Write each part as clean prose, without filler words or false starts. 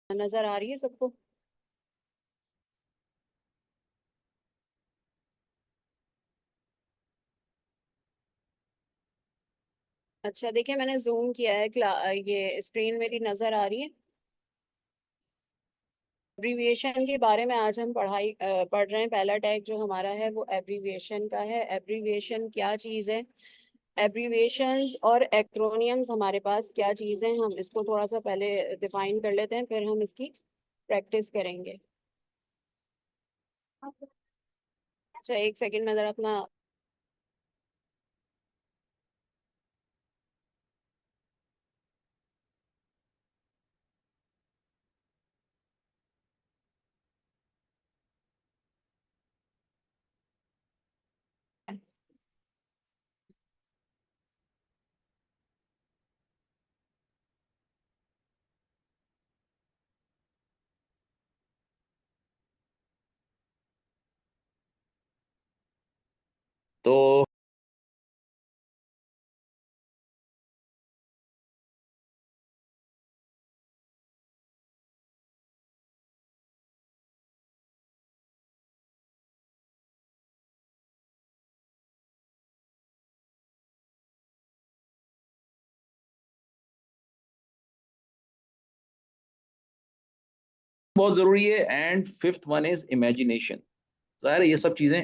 नजर आ रही है सबको? अच्छा, देखिए मैंने जूम किया है। ये स्क्रीन मेरी नजर आ रही है। एब्रीविएशन के बारे में आज हम पढ़ रहे हैं। पहला टैग जो हमारा है वो एब्रीविएशन का है। एब्रीविएशन क्या चीज़ है, एब्रीविएशंस और एक्रोनियम्स हमारे पास क्या चीज़ है, हम इसको थोड़ा सा पहले डिफाइन कर लेते हैं, फिर हम इसकी प्रैक्टिस करेंगे। अच्छा, एक सेकंड में जरा अपना। तो बहुत जरूरी है। And fifth one is imagination. जाहिर है ये सब चीजें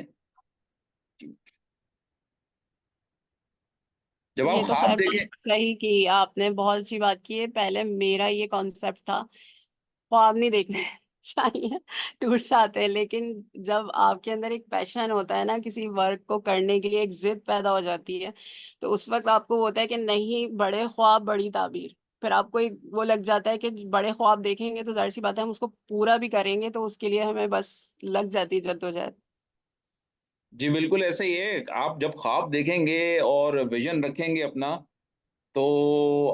जब आप ये तो ख्वाब खैर देखें। सही की आपने, बहुत अच्छी बात की है। पहले मेरा ये कॉन्सेप्ट था ख्वाब नहीं देखने चाहिए, टूट जाते हैं। लेकिन जब आपके अंदर एक पैशन होता है ना किसी वर्क को करने के लिए, एक जिद पैदा हो जाती है, तो उस वक्त आपको होता है कि नहीं, बड़े ख्वाब बड़ी ताबीर। फिर आपको एक वो लग जाता है कि बड़े ख्वाब देखेंगे तो जाहिर सी बात है हम उसको पूरा भी करेंगे, तो उसके लिए हमें बस लग जाती है जद्दोजहद। जी बिल्कुल ऐसे ही है। आप जब ख्वाब देखेंगे और विजन रखेंगे अपना, तो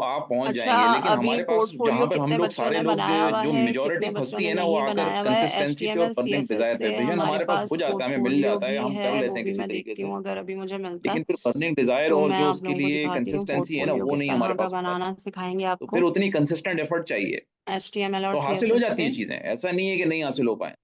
आप पहुंच अच्छा, जाएंगे। लेकिन अभी हमारे पास पोर्टफोलियो जहां पर हम कितने लोग बच्चों सारे ने लोग बनाया हुआ जो है, कितने मेजोरिटी बच्चों फंसती ने है ना, वो नहीं आकर बनाया हुआ है? एच टी कंसिस्टेंसी एम पे और एल सी बर्निंग एस एस डिजायर पे। से विजन हमारे हमारे पास पास हो जाता है, हमें मिल पोर्टफोलियो जाता है, भी हम कर है, लेते वो हैं भी किसी मैं तरीके देखती से। हूँ अगर अभी मुझे मिलता है लेकिन फिर बर्निंग डिजायर तो और मैं जो आप उसके लोगों को लिए दिखाती हूँ कंसिस्टेंसी है ना, पोर्टफोलियो वो किस नहीं तरह हमारे का पास हो पाती। बनाना सिखाएंगे तो फिर आपको, उतनी कंसिस्टेंट एफर्ट चाहिए। एच टी एम एल और तो सी हासिल एस हो एस जाती से। है चीजें, ऐसा नहीं है कि नहीं हासिल हो पाए।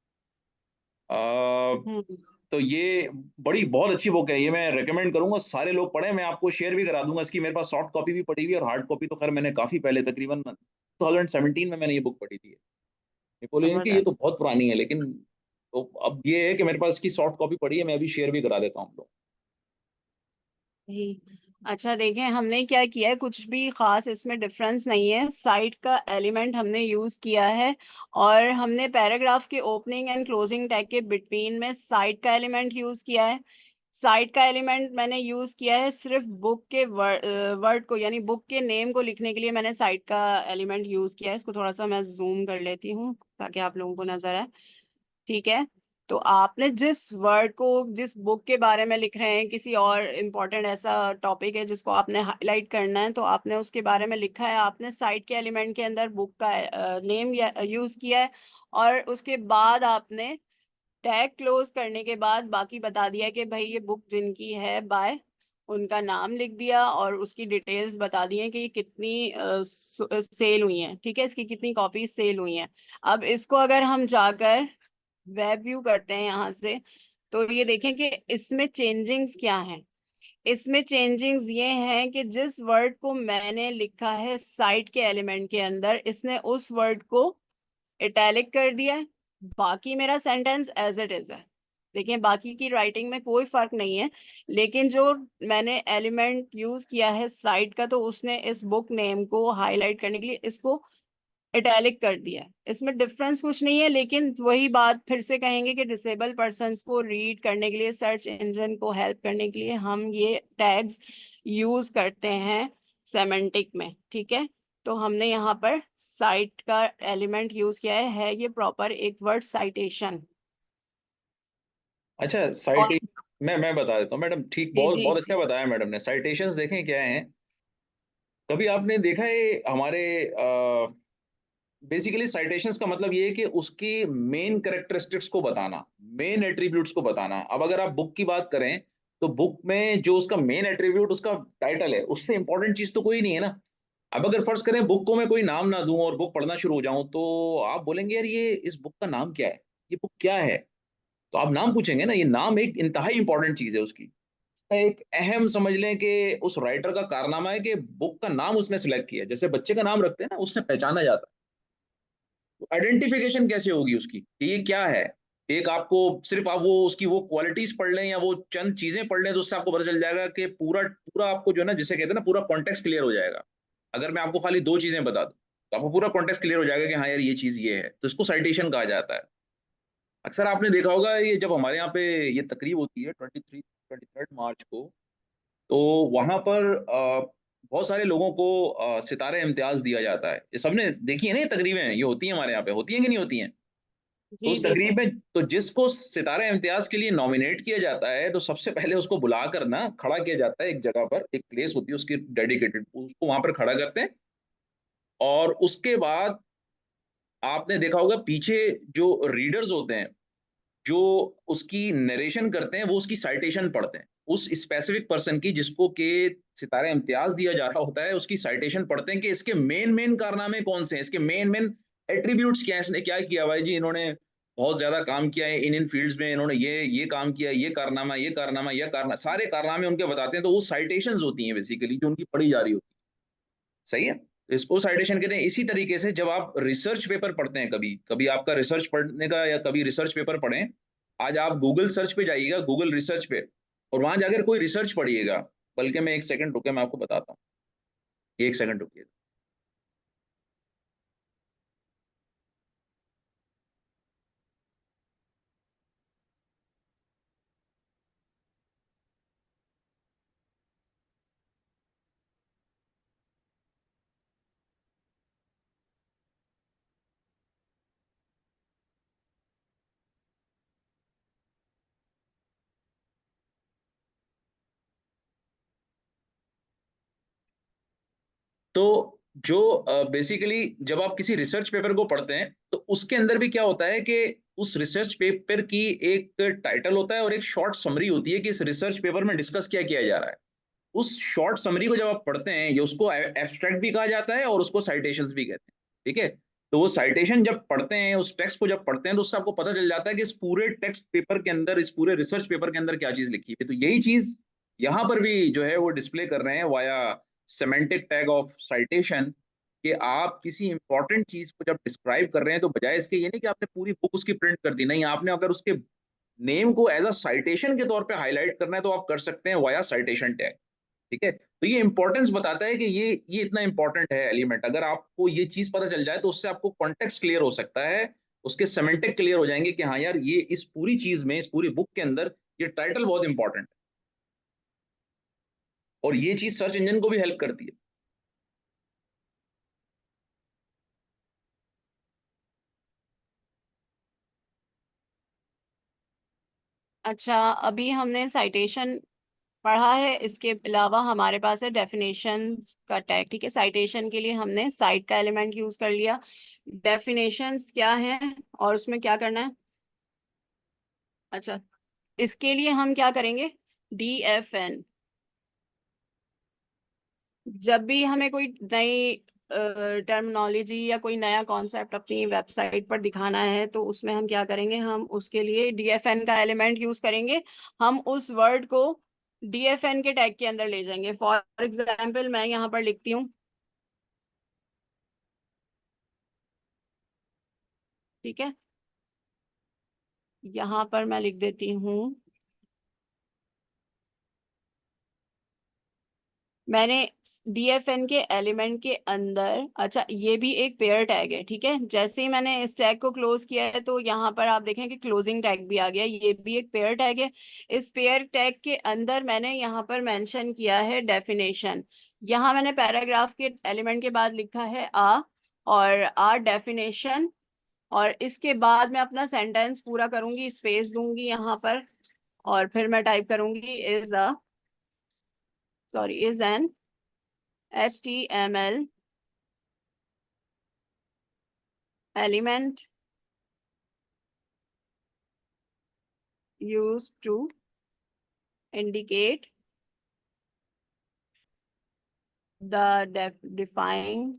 हम्म। तो ये बड़ी बहुत अच्छी बुक है, ये मैं रेकमेंड करूंगा सारे लोग पढ़ें। मैं आपको शेयर भी करा दूंगा इसकी। मेरे पास सॉफ्ट कॉपी भी पड़ी हुई है और हार्ड कॉपी तो खैर मैंने काफी पहले, तकरीबन 2017 में मैंने ये बुक पढ़ी थी। नेपोलियन की ये तो जबरदस्त। बहुत पुरानी है, लेकिन तो अब ये है कि मेरे पास इसकी सॉफ्ट कॉपी पड़ी है, मैं अभी शेयर भी करा देता हूँ आप लोग। ही। अच्छा, देखें हमने क्या किया है, कुछ भी खास इसमें डिफरेंस नहीं है। साइट का एलिमेंट हमने यूज किया है, और हमने पैराग्राफ के ओपनिंग एंड क्लोजिंग टैग के बिटवीन में साइट का एलिमेंट यूज किया है। साइट का एलिमेंट मैंने यूज किया है सिर्फ बुक के वर्ड को, यानी बुक के नेम को लिखने के लिए मैंने साइट का एलिमेंट यूज किया है। इसको थोड़ा सा मैं जूम कर लेती हूँ ताकि आप लोगों को नजर आए। ठीक है। तो आपने जिस वर्ड को, जिस बुक के बारे में लिख रहे हैं, किसी और इम्पोर्टेंट ऐसा टॉपिक है जिसको आपने हाईलाइट करना है, तो आपने उसके बारे में लिखा है, आपने साइट के एलिमेंट के अंदर बुक का नेम यूज किया है, और उसके बाद आपने टैग क्लोज करने के बाद बाकी बता दिया कि भाई ये बुक जिनकी है बाय, उनका नाम लिख दिया, और उसकी डिटेल्स बता दी हैं कि ये कितनी सेल हुई हैं। ठीक है, इसकी कितनी कॉपीज सेल हुई हैं। अब इसको अगर हम जाकर वेब व्यू करते हैं यहाँ से, तो ये देखें कि इसमें चेंजिंग्स क्या हैं। इसमें चेंजिंग्स ये हैं कि जिस वर्ड को मैंने लिखा है साइट के एलिमेंट के अंदर, इसने उस वर्ड को इटैलिक कर दिया है। बाकी मेरा सेंटेंस एज इट इज है। देखिए, बाकी की राइटिंग में कोई फर्क नहीं है, लेकिन जो मैंने एलिमेंट यूज किया है साइट का, तो उसने इस बुक नेम को हाईलाइट करने के लिए इसको इटैलिक कर दिया है। इसमें डिफरेंस कुछ नहीं है, लेकिन वही बात फिर से कहेंगे कि डिसेबल पर्सन्स को रीड करने के लिए, सर्च इंजन को हेल्प करने के लिए हम ये टैग्स यूज करते हैं सेमेंटिक में। ठीक है। तो हमने यहाँ पर साइट का एलिमेंट यूज किया है ये प्रॉपर एक वर्ड साइटेशन। अच्छा और साइट, मैं बता देता हूँ मैडम। ठीक, जी बहुत जी बहुत अच्छा जी। बताया मैडम ने। साइटेशंस देखें क्या हैं। कभी आपने देखा है हमारे बेसिकली साइटेशंस का मतलब ये है कि उसकी मेन कैरेक्टरिस्टिक्स को बताना, मेन एट्रीब्यूट्स को बताना। अब अगर आप बुक की बात करें, तो बुक में जो उसका मेन एट्रीब्यूट उसका टाइटल है, उससे इंपॉर्टेंट चीज तो कोई नहीं है ना। अब अगर फर्ज करें बुक को मैं कोई नाम ना दूं और बुक पढ़ना शुरू हो जाऊं, तो आप बोलेंगे यार ये इस बुक का नाम क्या है, ये बुक क्या है। तो आप नाम पूछेंगे ना, ये नाम एक इंतहाई इंपॉर्टेंट चीज है उसकी। एक अहम समझ लें कि उस राइटर का कारनामा है कि बुक का नाम उसने सिलेक्ट किया। जैसे बच्चे का नाम रखते हैं ना, उससे पहचाना जाता है। आइडेंटिफिकेशन कैसे होगी उसकी कि ये क्या है। एक आपको सिर्फ आप वो उसकी वो क्वालिटीज पढ़ लें या वो चंद चीजें पढ़ लें, तो उससे आपको पता चल जाएगा कि पूरा पूरा आपको जो है ना, जिसे कहते हैं ना, पूरा कॉन्टेक्स्ट क्लियर हो जाएगा। अगर मैं आपको खाली दो चीजें बता दूं, तो आपको पूरा कॉन्टेक्स्ट क्लियर हो जाएगा कि हाँ यार ये चीज ये है। तो इसको साइटेशन कहा जाता है। अक्सर आपने देखा होगा, ये जब हमारे यहाँ पे ये तकरीब होती है 23rd मार्च को, तो वहां पर बहुत सारे लोगों को सितारे इम्तियाज दिया जाता है। ये सबने देखी है ना, ये तकरीबें ये होती हैं हमारे यहाँ पे, होती हैं कि नहीं होती हैं। तो जी उस जी तकरीब सर। में तो जिसको सितारे इम्तियाज के लिए नॉमिनेट किया जाता है, तो सबसे पहले उसको बुला कर ना खड़ा किया जाता है एक जगह पर, एक प्लेस होती है उसकी डेडिकेटेड, उसको वहां पर खड़ा करते हैं। और उसके बाद आपने देखा होगा पीछे जो रीडर्स होते हैं, जो उसकी नरेशन करते हैं, वो उसकी साइटेशन पढ़ते हैं। उस स्पेसिफिक पर्सन की जिसको के सितारे इम्तियाज दिया जा रहा होता है, उसकी साइटेशन पढ़ते हैं कि इसके मेन मेन कारनामे कौन से हैं, इसके मेन मेन एट्रीब्यूट्स क्या है, इसने क्या किया भाई जी, इन्होंने बहुत ज्यादा काम किया है इन इन फील्ड्स में, इन्होंने ये काम किया, ये कारनामा, ये कारनामा, ये कारनामा, सारे कारनामे उनके बताते हैं। तो वो साइटेशंस होती हैं बेसिकली, जो उनकी पढ़ी जा रही होती है। सही है। तो इसको साइटेशन कहते हैं। इसी तरीके से जब आप रिसर्च पेपर पढ़ते हैं, कभी कभी आपका रिसर्च पढ़ने का, या कभी रिसर्च पेपर पढ़ें, आज आप गूगल सर्च पे जाइएगा, गूगल रिसर्च पे, और वहां जाकर कोई रिसर्च पढ़िएगा। बल्कि मैं एक सेकंड रुके, मैं आपको बताता हूँ, एक सेकंड रुकिए। तो जो बेसिकली जब आप किसी रिसर्च पेपर को पढ़ते हैं, तो उसके अंदर भी क्या होता है कि उस रिसर्च पेपर की एक टाइटल होता है और एक शॉर्ट समरी होती है कि इस रिसर्च पेपर में डिस्कस क्या किया जा रहा है। उस शॉर्ट समरी को जब आप पढ़ते हैं, ये उसको एब्स्ट्रैक्ट भी कहा जाता है और उसको साइटेशंस भी कहते हैं। ठीक है। तो वो साइटेशन जब पढ़ते हैं, उस टेक्स्ट को जब पढ़ते हैं, तो उससे आपको पता चल जाता है कि इस पूरे टेक्स्ट पेपर के अंदर, इस पूरे रिसर्च पेपर के अंदर क्या चीज लिखी है। तो यही चीज यहाँ पर भी जो है वो डिस्प्ले कर रहे हैं via semantic tag of citation. कि आप किसी इंपॉर्टेंट चीज को जब डिस्क्राइब कर रहे हैं, तो बजाय इसके ये नहीं कि आपने पूरी बुक उसकी प्रिंट कर दी, नहीं, आपने अगर उसके नेम को एज अ साइटेशन के तौर पे हाईलाइट करना है, तो आप कर सकते हैं वाया साइटेशन टैग। ठीक है। तो ये इंपॉर्टेंस बताता है कि ये इतना इंपॉर्टेंट है एलिमेंट। अगर आपको ये चीज पता चल जाए, तो उससे आपको कॉन्टेक्स्ट क्लियर हो सकता है, उसके सेमेंटिक क्लियर हो जाएंगे कि हाँ यार, ये इस पूरी चीज में, इस पूरी बुक के अंदर ये टाइटल बहुत इंपॉर्टेंट है। और ये चीज सर्च इंजन को भी हेल्प करती है। अच्छा, अभी हमने साइटेशन पढ़ा है, इसके अलावा हमारे पास है डेफिनेशंस का टैग। ठीक है, साइटेशन के लिए हमने साइट का एलिमेंट यूज कर लिया। डेफिनेशंस क्या है और उसमें क्या करना है? अच्छा, इसके लिए हम क्या करेंगे? DFN। जब भी हमें कोई नई टर्मिनोलॉजी या कोई नया कॉन्सेप्ट अपनी वेबसाइट पर दिखाना है, तो उसमें हम क्या करेंगे? हम उसके लिए DFN का एलिमेंट यूज करेंगे। हम उस वर्ड को DFN के टैग के अंदर ले जाएंगे। फॉर एग्जाम्पल, मैं यहाँ पर लिखती हूँ। ठीक है, यहाँ पर मैं लिख देती हूँ। मैंने DFN के एलिमेंट के अंदर, अच्छा ये भी एक पेयर टैग है। ठीक है, जैसे ही मैंने इस टैग को क्लोज किया है, तो यहाँ पर आप देखें कि क्लोजिंग टैग भी आ गया। ये भी एक पेयर टैग है। इस पेयर टैग के अंदर मैंने यहाँ पर मेंशन किया है डेफिनेशन। यहाँ मैंने पैराग्राफ के एलिमेंट के बाद लिखा है और डेफिनेशन। और इसके बाद मैं अपना सेंटेंस पूरा करूंगी, स्पेस दूंगी यहाँ पर, और फिर मैं टाइप करूंगी is an HTML element used to indicate the define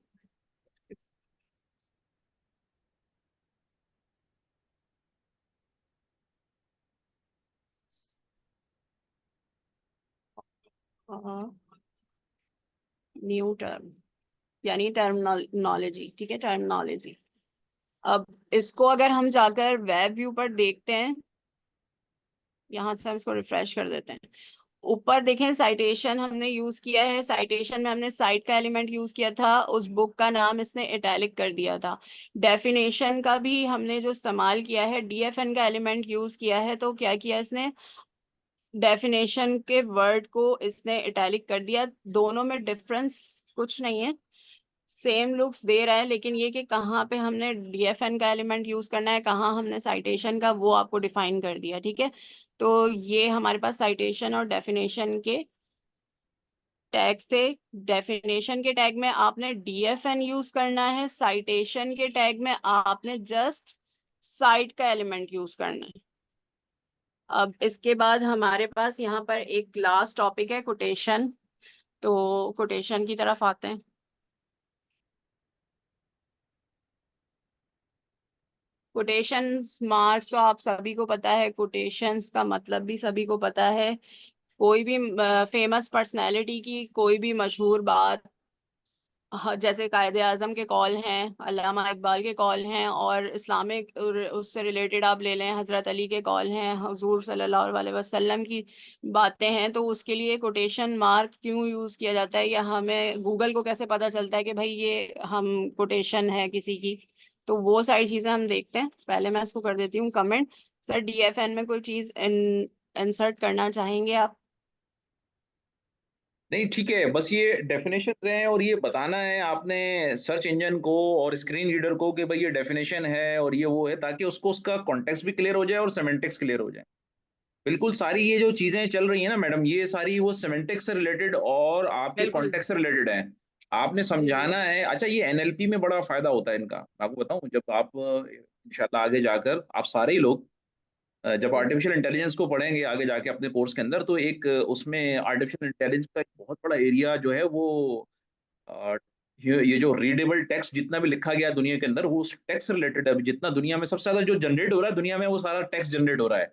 new term, यानी टर्मिनोलॉजी, ठीक है, टर्मिनोलॉजी। अब इसको अगर हम जाकर वेब व्यू पर देखते हैं, यहाँ से हम इसको रिफ्रेश कर देते हैं। ऊपर देखें, साइटेशन हमने यूज किया है। साइटेशन में हमने साइट का एलिमेंट यूज किया था, उस बुक का नाम इसने इटैलिक कर दिया था। डेफिनेशन का भी हमने जो इस्तेमाल किया है, डीएफएन का एलिमेंट यूज किया है, तो क्या किया इसने, डेफिनेशन के वर्ड को इसने इटैलिक कर दिया। दोनों में डिफरेंस कुछ नहीं है, सेम लुक्स दे रहा है, लेकिन ये कि कहाँ पे हमने डीएफएन का एलिमेंट यूज करना है, कहाँ हमने साइटेशन का, वो आपको डिफाइन कर दिया, ठीक है। तो ये हमारे पास साइटेशन और डेफिनेशन के टैग्स थे। डेफिनेशन के टैग में आपने डीएफएन यूज करना है, साइटेशन के टैग में आपने जस्ट साइट का एलिमेंट यूज करना है। अब इसके बाद हमारे पास यहाँ पर एक लास्ट टॉपिक है, कोटेशन। तो कोटेशन की तरफ आते हैं। कोटेशंस मार्क्स तो आप सभी को पता है, कोटेशंस का मतलब भी सभी को पता है। कोई भी फेमस पर्सनैलिटी की कोई भी मशहूर बात, हाँ, जैसे कायदे आजम के कॉल हैं, अल्लामा इकबाल के कॉल हैं, और इस्लामिक उससे रिलेटेड आप ले लें, हज़रत अली के कॉल हैं, हुजूर सल्लल्लाहु अलैहि वसल्लम की बातें हैं, तो उसके लिए कोटेशन मार्क क्यों यूज़ किया जाता है, या हमें गूगल को कैसे पता चलता है कि भाई ये हम कोटेशन है किसी की। तो वो सारी चीज़ें हम देखते हैं। पहले मैं इसको कर देती हूँ कमेंट। सर, डीएफएन में कोई चीज़ इंसर्ट करना चाहेंगे आप? नहीं, ठीक है, बस ये डेफिनेशंस हैं और ये बताना है आपने सर्च इंजन को और स्क्रीन रीडर को कि भाई ये डेफिनेशन है और ये वो है, ताकि उसको उसका कॉन्टेक्स्ट भी क्लियर हो जाए और सेमेंटिक्स क्लियर हो जाए। बिल्कुल सारी ये जो चीजें चल रही है ना मैडम, ये सारी वो सेमेंटिक्स से रिलेटेड और आपके बिल्कुल। कॉन्टेक्स्ट से रिलेटेड है। आपने समझाना है। अच्छा, ये एनएलपी में बड़ा फायदा होता है इनका। मैं आपको बताऊं, जब आप इंशाल्लाह आगे जाकर आप सारे ही लोग जब आर्टिफिशियल इंटेलिजेंस को पढ़ेंगे आगे जाके अपने कोर्स के अंदर, तो एक उसमें आर्टिफिशियल इंटेलिजेंस का एक बहुत बड़ा एरिया जो है वो अ, ये जो रीडेबल टेक्स्ट जितना भी लिखा गया है दुनिया के अंदर, वो उस टेक्स्ट से रिलेटेड है। अभी जितना दुनिया में सबसे ज्यादा जो जनरेट हो रहा है दुनिया में, वो सारा टेक्स्ट जनरेट हो रहा है।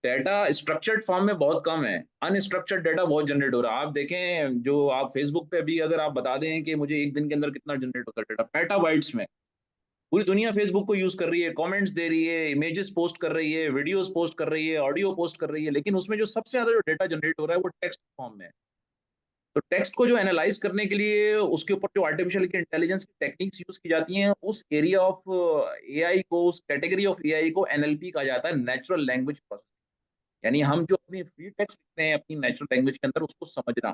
डेटा स्ट्रक्चर्ड फॉर्म में बहुत कम है, अनस्ट्रक्चर्ड डेटा बहुत जनरेट हो रहा है। आप देखें, जो आप फेसबुक पे भी अगर आप बता दें कि मुझे एक दिन के अंदर कितना जनरेट होता है डेटा, पेटाबाइट्स में। पूरी दुनिया फेसबुक को यूज कर रही है, कमेंट्स दे रही है, इमेजेस पोस्ट कर रही है, वीडियोस पोस्ट कर रही है, ऑडियो पोस्ट कर रही है, लेकिन उसमें जो सबसे ज्यादा जो डेटा जनरेट हो रहा है वो टेक्स्ट फॉर्म में है। तो टेक्स्ट को जो एनालाइज करने के लिए उसके ऊपर जो आर्टिफिशियल इंटेलिजेंस की टेक्निक्स यूज की जाती हैं, उस एरिया ऑफ एआई को, उस कैटेगरी ऑफ एआई को एनएलपी कहा जाता है, नेचुरल लैंग्वेज प्रोसेसिंग। यानी हम जो अपनी फ्री टेक्स्ट लिखते हैं अपनी नेचुरल लैंग्वेज के अंदर, उसको समझना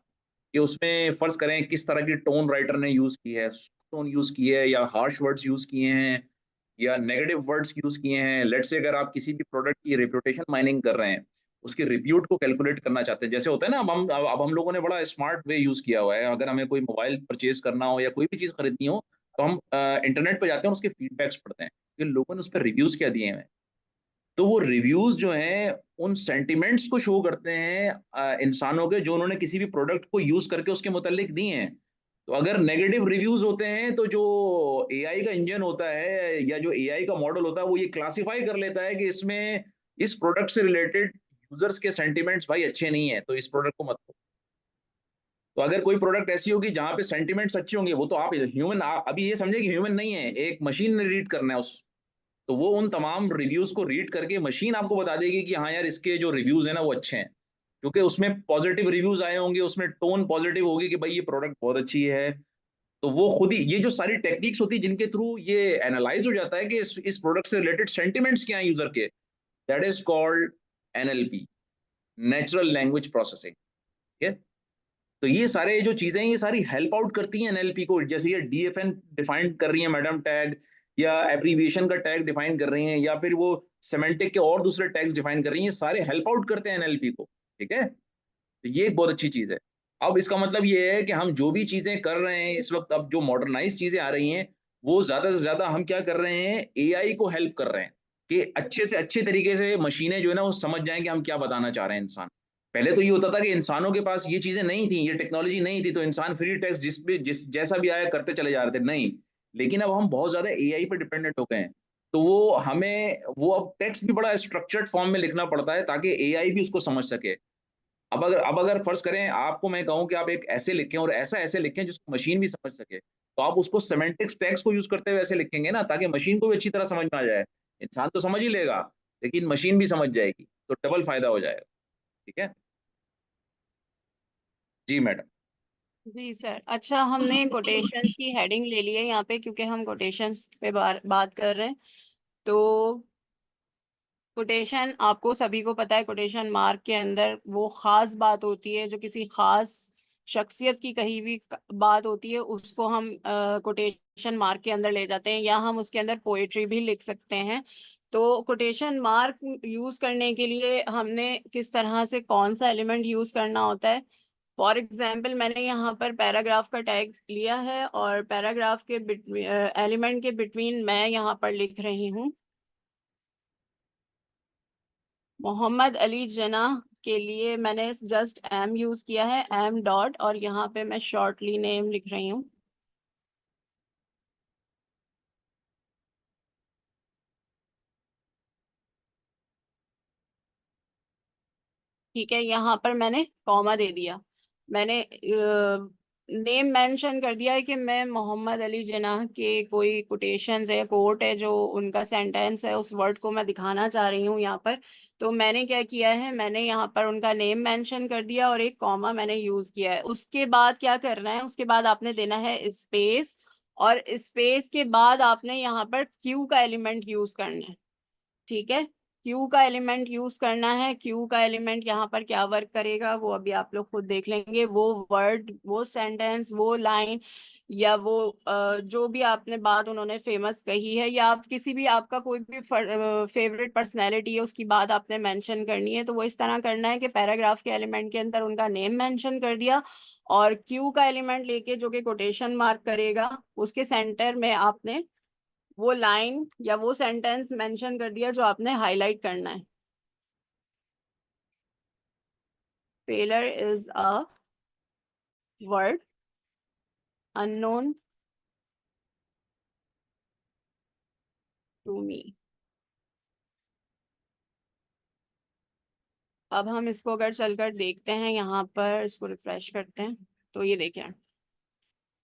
कि उसमें फर्ज करें किस तरह की टोन राइटर ने यूज की है, टोन यूज की है या हार्श वर्ड्स यूज किए हैं या नेगेटिव वर्ड्स यूज किए हैं। लेट्स से अगर आप किसी भी प्रोडक्ट की रेपुटेशन माइनिंग कर रहे हैं, उसके रिप्यूट को कैलकुलेट करना चाहते हैं, जैसे होता है ना, अब हम लोगों ने बड़ा स्मार्ट वे यूज किया हुआ है। अगर हमें कोई मोबाइल परचेज करना हो या कोई भी चीज खरीदनी हो, तो हम इंटरनेट पर जाते हैं और उसके फीडबैक्स पढ़ते हैं कि लोगों ने उस पर रिव्यूज क्या दिए हैं। तो वो रिव्यूज जो हैं उन सेंटिमेंट्स को शो करते हैं इंसानों के, जो उन्होंने किसी भी प्रोडक्ट को यूज करके उसके मुतालिक दिए हैं। तो अगर नेगेटिव रिव्यूज होते हैं, तो जो एआई का इंजन होता है या जो एआई का मॉडल होता है, वो ये क्लासिफाई कर लेता है कि इसमें इस प्रोडक्ट से रिलेटेड यूजर्स के सेंटिमेंट्स भाई अच्छे नहीं है, तो इस प्रोडक्ट को मत लो। तो अगर कोई प्रोडक्ट ऐसी होगी जहां पे सेंटिमेंट्स अच्छे होंगे, वो तो आप ह्यूमन, अभी ये समझे कि ह्यूमन नहीं है, एक मशीन ने रीड करना है उस, तो वो उन तमाम रिव्यूज को रीड करके मशीन आपको बता देगी कि हाँ यार, इसके जो रिव्यूज है ना वो अच्छे हैं, क्योंकि उसमें पॉजिटिव रिव्यूज आए होंगे, उसमें टोन पॉजिटिव होगी कि भाई ये प्रोडक्ट बहुत अच्छी है। तो वो खुद ही, ये जो सारी टेक्निक्स होती है जिनके थ्रू ये एनालाइज हो जाता है कि इस प्रोडक्ट से रिलेटेड सेंटिमेंट्स क्या है यूजर के, that is called NLP, natural language processing. ठीक है। तो ये सारे जो चीजें हैं, ये सारी हेल्प आउट करती हैं एनएलपी को। जैसे ये डीएफएन डिफाइन कर रही है मैडम टैग, या एब्रीविएशन का टैग डिफाइन कर रही हैं, या फिर वो सेमेंटिक के और दूसरे टैग्स डिफाइन कर रही हैं, ये सारे हेल्प आउट करते हैं एनएलपी को। ठीक है। तो ये एक बहुत अच्छी चीज है। अब इसका मतलब ये है कि हम जो भी चीजें कर रहे हैं इस वक्त, अब जो मॉडर्नाइज चीजें आ रही हैं, वो ज्यादा से ज्यादा हम क्या कर रहे हैं, एआई को हेल्प कर रहे हैं कि अच्छे से अच्छे तरीके से मशीनें जो है ना वो समझ जाएं कि हम क्या बताना चाह रहे हैं इंसान। पहले तो ये होता था कि इंसानों के पास ये चीजें नहीं थी, ये टेक्नोलॉजी नहीं थी, तो इंसान फ्री टेक्स्ट जिस जैसा भी आया करते चले जा रहे थे, नहीं। लेकिन अब हम बहुत ज्यादा एआई पे डिपेंडेंट हो गए हैं, तो वो अब टेक्स्ट भी बड़ा स्ट्रक्चर्ड फॉर्म में लिखना पड़ता है ताकि एआई भी उसको समझ सके। अब अगर फर्ज करें आपको मैं कहूं कि आप एक ऐसे लिखें और ऐसा ऐसे लिखें जिसको मशीन भी समझ सके, तो आप उसको सेमेंटिक्स टैग्स को यूज करते हुए ऐसे लिखेंगे ना, ताकि मशीन को भी अच्छी तरह समझ में आ जाए। इंसान तो समझ ही लेगा, लेकिन मशीन भी समझ जाएगी, तो डबल फायदा हो जाएगा। ठीक है। जी मैडम। जी सर। अच्छा, हमने कोटेशंस की हेडिंग ले ली है यहाँ पे, क्योंकि हम कोटेशंस पे बात कर रहे हैं। तो कोटेशन आपको सभी को पता है, कोटेशन मार्क के अंदर वो खास बात होती है जो किसी खास शख्सियत की कही हुई बात होती है, उसको हम कोटेशन मार्क के अंदर ले जाते हैं, या हम उसके अंदर पोएट्री भी लिख सकते हैं। तो कोटेशन मार्क यूज करने के लिए हमने किस तरह से कौन सा एलिमेंट यूज करना होता है। फॉर एग्जाम्पल, मैंने यहाँ पर पैराग्राफ का टैग लिया है और पैराग्राफ के एलिमेंट के बिटवीन मैं यहाँ पर लिख रही हूँ मोहम्मद अली जिन्नाह के लिए मैंने जस्ट एम यूज किया है, एम डॉट, और यहाँ पे मैं शॉर्टली नेम लिख रही हूँ। ठीक है, यहाँ पर मैंने कॉमा दे दिया। मैंने नेम मेंशन कर दिया है कि मैं मोहम्मद अली जिन्नाह के कोई कोटेशंस है, कोट है, जो उनका सेंटेंस है, उस वर्ड को मैं दिखाना चाह रही हूँ यहाँ पर। तो मैंने क्या किया है, मैंने यहाँ पर उनका नेम मेंशन कर दिया और एक कॉमा मैंने यूज किया है। उसके बाद क्या करना है, उसके बाद आपने देना है स्पेस, और स्पेस के बाद आपने यहाँ पर क्यू का एलिमेंट यूज करना है। ठीक है, क्यू का एलिमेंट यूज करना है। क्यू का एलिमेंट यहाँ पर क्या वर्क करेगा वो अभी आप लोग खुद देख लेंगे। वो वर्ड, वो सेंटेंस, वो लाइन, या वो जो भी आपने बात उन्होंने फेमस कही है, या आप किसी भी आपका कोई भी फेवरेट पर्सनैलिटी है उसकी बात आपने मेंशन करनी है, तो वो इस तरह करना है कि पैराग्राफ के एलिमेंट के अंदर उनका नेम मेंशन कर दिया, और क्यू का एलिमेंट लेके जो कि कोटेशन मार्क करेगा, उसके सेंटर में आपने वो लाइन या वो सेंटेंस मेंशन कर दिया जो आपने हाईलाइट करना है। Failure is a word unknown to me. अब हम इसको अगर चलकर देखते हैं, यहाँ पर इसको रिफ्रेश करते हैं, तो ये देखें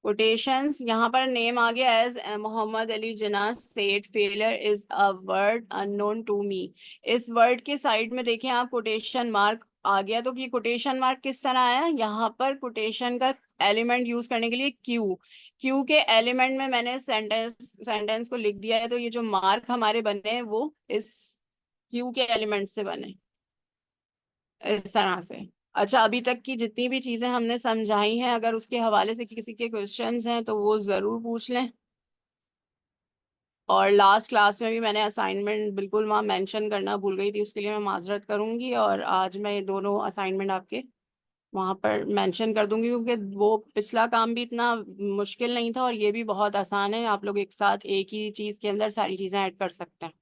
कोटेशंस, यहाँ पर नेम आ गया as Mohammad Ali Jinnah said failure is a word unknown to me. इस वर्ड के साइड में देखें आप, कोटेशन मार्क आ गया। तो ये कोटेशन मार्क किस तरह आया, यहाँ पर कोटेशन का एलिमेंट यूज करने के लिए क्यू, क्यू के एलिमेंट में मैंने सेंटेंस को लिख दिया है। तो ये जो मार्क हमारे बने हैं वो इस क्यू के एलिमेंट से बने, इस तरह से। अच्छा, अभी तक की जितनी भी चीजें हमने समझाई हैं, अगर उसके हवाले से किसी के क्वेश्चंस हैं तो वो जरूर पूछ लें। और लास्ट क्लास में भी मैंने असाइनमेंट बिल्कुल वहाँ मेंशन करना भूल गई थी, उसके लिए मैं माजरत करूंगी, और आज मैं ये दोनों असाइनमेंट आपके वहाँ पर मेंशन कर दूंगी, क्योंकि वो पिछला काम भी इतना मुश्किल नहीं था और ये भी बहुत आसान है। आप लोग एक साथ एक ही चीज के अंदर सारी चीजें ऐड कर सकते हैं।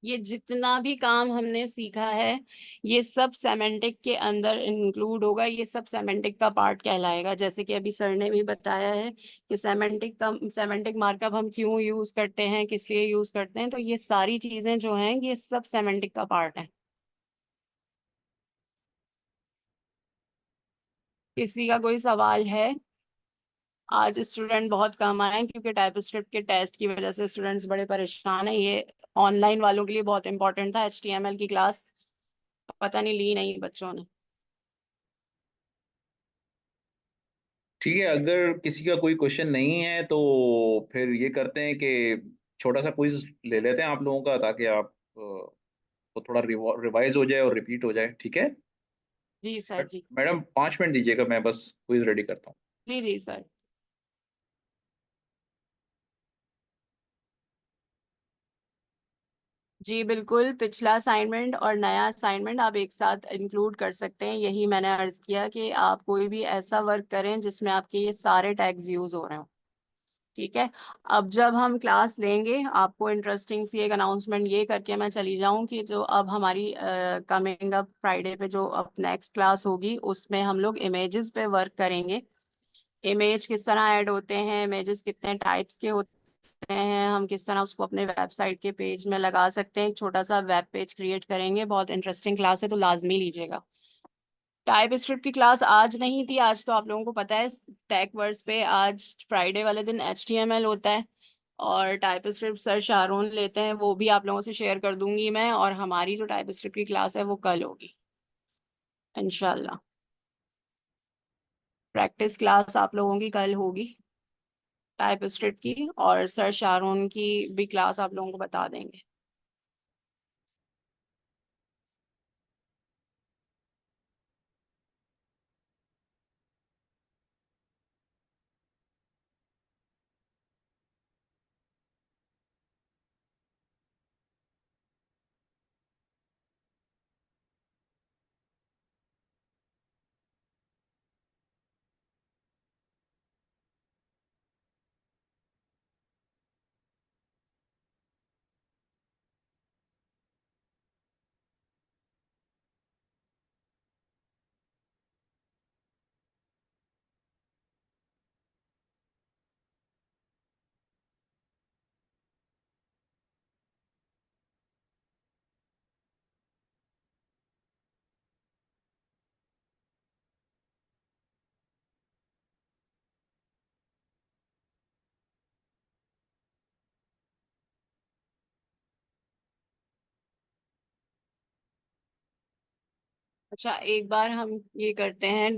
ये जितना भी काम हमने सीखा है, ये सब सेमेंटिक के अंदर इंक्लूड होगा, ये सब सेमेंटिक का पार्ट कहलाएगा। जैसे कि अभी सर ने भी बताया है कि सेमेंटिक मार्कअप हम क्यों यूज करते हैं, किस लिए यूज करते हैं, तो ये सारी चीजें जो हैं ये सब सेमेंटिक का पार्ट है। किसी का कोई सवाल है? आज स्टूडेंट बहुत कम आए हैं क्योंकि टाइपस्क्रिप्ट के टेस्ट की वजह से स्टूडेंट्स बड़े परेशान हैं। ये ऑनलाइन वालों के लिए बहुत इंपॉर्टेंट था, HTML की क्लास, पता नहीं ली नहीं बच्चों ने। ठीक है, अगर किसी का कोई क्वेश्चन नहीं है तो फिर ये करते हैं कि छोटा सा क्विज ले लेते हैं आप लोगों का, ताकि आप को थोड़ा रिवाइज हो जाए और रिपीट हो जाए। ठीक है। जी सर जी। मैडम 5 मिनट दीजिएगा, मैं बस क्विज रेडी करता हूँ। जी जी सर। जी बिल्कुल, पिछला असाइनमेंट और नया असाइनमेंट आप एक साथ इंक्लूड कर सकते हैं। यही मैंने अर्ज किया कि आप कोई भी ऐसा वर्क करें जिसमें आपके ये सारे टैग्स यूज हो रहे हो। ठीक है। अब जब हम क्लास लेंगे, आपको इंटरेस्टिंग सी एक अनाउंसमेंट ये करके मैं चली जाऊं कि जो अब हमारी कमिंग अप फ्राइडे पे जो अब नेक्स्ट क्लास होगी उसमें हम लोग इमेजेस पे वर्क करेंगे। इमेज किस तरह ऐड होते हैं, इमेजेस कितने टाइप्स के होते हैं, हम किस तरह उसको अपने वेबसाइट के पेज में लगा सकते हैं, एक छोटा सा वेब पेज क्रिएट करेंगे। बहुत इंटरेस्टिंग क्लास है, तो लाजमी लीजिएगा। टाइप स्क्रिप्ट की क्लास आज नहीं थी, आज तो आप लोगों को पता है टेक वर्ड्स पे आज फ्राइडे वाले दिन HTML होता है, और टाइप स्क्रिप्ट सर शाहरुन लेते हैं, वो भी आप लोगों से शेयर कर दूंगी मैं। और हमारी जो टाइप स्क्रिप्ट की क्लास है वो कल होगी इंशाल्लाह। प्रैक्टिस क्लास आप लोगों की कल होगी टाइप स्क्रिप्ट की, और सर शाहरुन की भी क्लास आप लोगों को बता देंगे। अच्छा, एक बार हम ये करते हैं,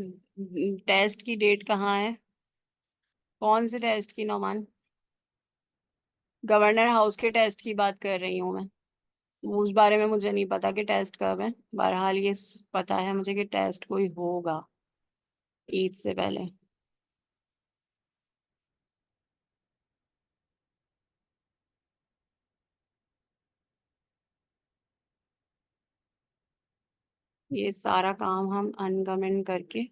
टेस्ट की डेट कहाँ है? कौन से टेस्ट की नौमान? गवर्नर हाउस के टेस्ट की बात कर रही हूँ मैं। उस बारे में मुझे नहीं पता कि टेस्ट कब है। बहरहाल ये पता है मुझे कि टेस्ट कोई होगा ईद से पहले। ये सारा काम हम अनकमेंट करके,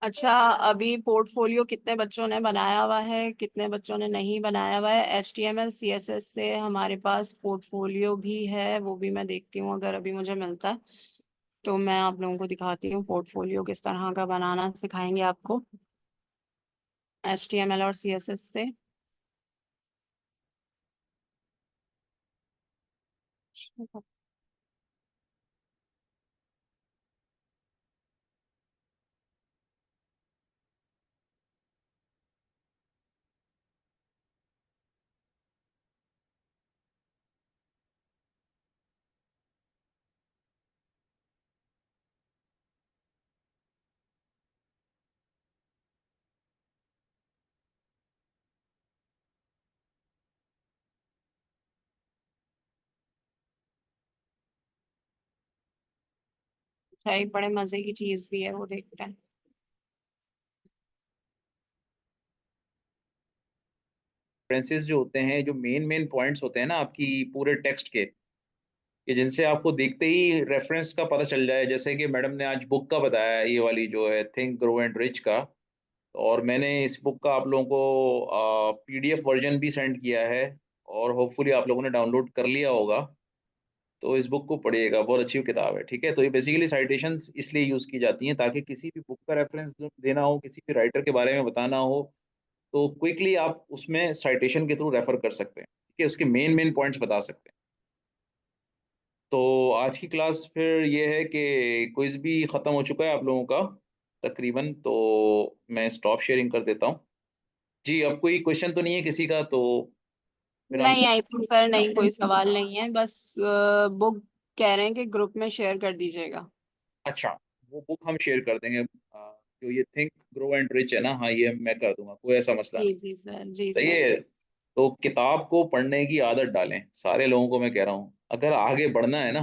अच्छा, अभी पोर्टफोलियो कितने बच्चों ने बनाया हुआ है, कितने बच्चों ने नहीं बनाया हुआ है? HTML CSS से हमारे पास पोर्टफोलियो भी है, वो भी मैं देखती हूँ अगर अभी मुझे मिलता है तो मैं आप लोगों को दिखाती हूँ पोर्टफोलियो किस तरह का बनाना सिखाएंगे आपको HTML और CSS से। अच्छा, एक बड़े मजे की चीज भी है, वो देखते हैं। रेफरेंसेस जो होते हैं, जो मेन मेन पॉइंट्स होते हैं ना आपकी पूरे टेक्स्ट के, कि जिनसे आपको देखते ही रेफरेंस का पता चल जाए। जैसे कि मैडम ने आज बुक का बताया, ये वाली जो है थिंक ग्रो एंड रिच का, और मैंने इस बुक का आप लोगों को पीडीएफ वर्जन भी सेंड किया है, और होपफुली आप लोगों ने डाउनलोड कर लिया होगा। तो इस बुक को पढ़िएगा, बहुत अच्छी किताब है। ठीक है, तो ये बेसिकली साइटेशंस इसलिए यूज़ की जाती हैं ताकि किसी भी बुक का रेफरेंस देना हो, किसी भी राइटर के बारे में बताना हो, तो क्विकली आप उसमें साइटेशन के थ्रू रेफर कर सकते हैं। ठीक है, उसके मेन मेन पॉइंट्स बता सकते हैं। तो आज की क्लास फिर ये है कि क्विज भी ख़त्म हो चुका है आप लोगों का तकरीबन, तो मैं स्टॉप शेयरिंग कर देता हूँ। जी, अब कोई क्वेश्चन तो नहीं है किसी का, तो फिर हम। नहीं, आई थिंक सर नहीं, कोई सवाल नहीं है, बस बुक कह रहे हैं कि ग्रुप में शेयर कर दीजिएगा। अच्छा, वो बुक हम शेयर कर देंगे। जो ये थिंक ग्रो एंड रिच है ना, हाँ ये मैं कर दूंगा, कोई ऐसा मसला जी नहीं। जी सर, जी सही सर। है। तो किताब को पढ़ने की आदत डालें, सारे लोगों को मैं कह रहा हूँ, अगर आगे बढ़ना है ना,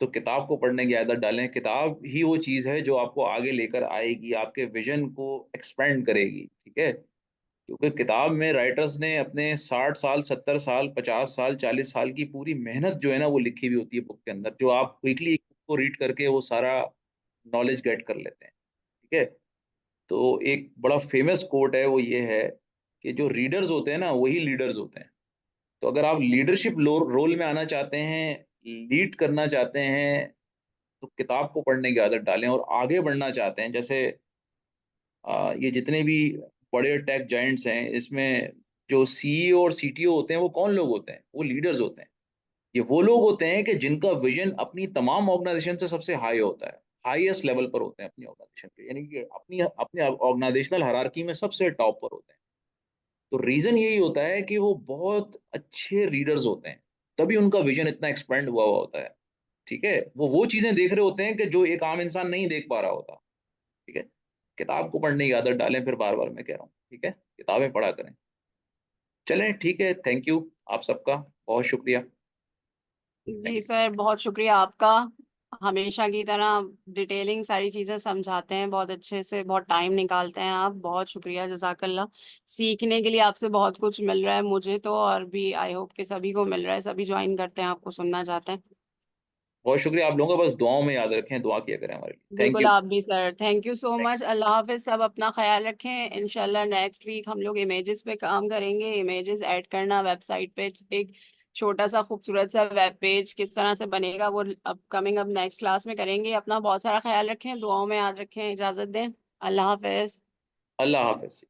तो किताब को पढ़ने की आदत डालें। किताब ही वो चीज़ है जो आपको आगे लेकर आएगी, आपके विजन को एक्सपेंड करेगी। ठीक है, क्योंकि किताब में राइटर्स ने अपने 60 साल, 70 साल, 50 साल, 40 साल की पूरी मेहनत जो है ना, वो लिखी हुई होती है बुक के अंदर, जो आप क्विकली को रीड करके वो सारा नॉलेज गेट कर लेते हैं। ठीक है, तो एक बड़ा फेमस कोट है, वो ये है कि जो रीडर्स होते हैं ना, वही लीडर्स होते हैं। तो अगर आप लीडरशिप रोल में आना चाहते हैं, लीड करना चाहते हैं, तो किताब को पढ़ने की आदत डालें। और आगे बढ़ना चाहते हैं, जैसे ये जितने भी बड़े टेक जायंट्स हैं, इसमें जो सीईओ और सीटीओ होते हैं, वो कौन लोग होते हैं? वो लीडर्स होते हैं। ये वो लोग होते हैं कि जिनका विजन अपनी तमाम ऑर्गेनाइजेशन से सबसे हाई होता है, हाईएस्ट लेवल पर होते हैं अपनी ऑर्गेनाइजेशन के, यानी कि अपनी अपने ऑर्गेनाइजेशनल हायरार्की में सबसे टॉप पर होते हैं। तो रीजन यही होता है कि वो बहुत अच्छे रीडर्स होते हैं, तभी उनका विजन इतना एक्सपेंड हुआ हुआ होता है। ठीक है, वो चीजें देख रहे होते हैं कि जो एक आम इंसान नहीं देख पा रहा होता। ठीक है, किताब को पढ़ने की आदत डालें, फिर बार बार मैं कह रहा हूँ। ठीक है, किताबें पढ़ा करें। चलें, ठीक है, थैंक यू आप सबका, बहुत शुक्रिया। Thank ji you. सर, बहुत शुक्रिया आपका। हमेशा की तरह डिटेलिंग सारी चीजें समझाते हैं बहुत अच्छे से, बहुत टाइम निकालते हैं आप, बहुत शुक्रिया, जजाकल्ला। सीखने के लिए आपसे बहुत कुछ मिल रहा है मुझे तो, और भी आई होप कि सभी को मिल रहा है, सभी ज्वाइन करते हैं आपको, सुनना चाहते हैं। बहुत शुक्रिया आप लोगों का, बस दुआओं में याद रखें, दुआ किया करें हमारे लिए। थैंक बिल्कुल, यू। आप भी sir, thank you so much. अल्लाह हाफिज, सब अपना ख्याल रखें। इंशाल्लाह नेक्स्ट वीक हम लोग इमेजेस पे काम करेंगे, इमेजेस ऐड करना वेबसाइट पे, एक छोटा सा खूबसूरत सा वेब पेज किस तरह से बनेगा, वो अपकमिंग अब नेक्स्ट क्लास में करेंगे। अपना बहुत सारा ख्याल रखें, दुआओं में याद रखें, इजाजत दें। अल्लाह हाफिज। अल्लाह हाफिज।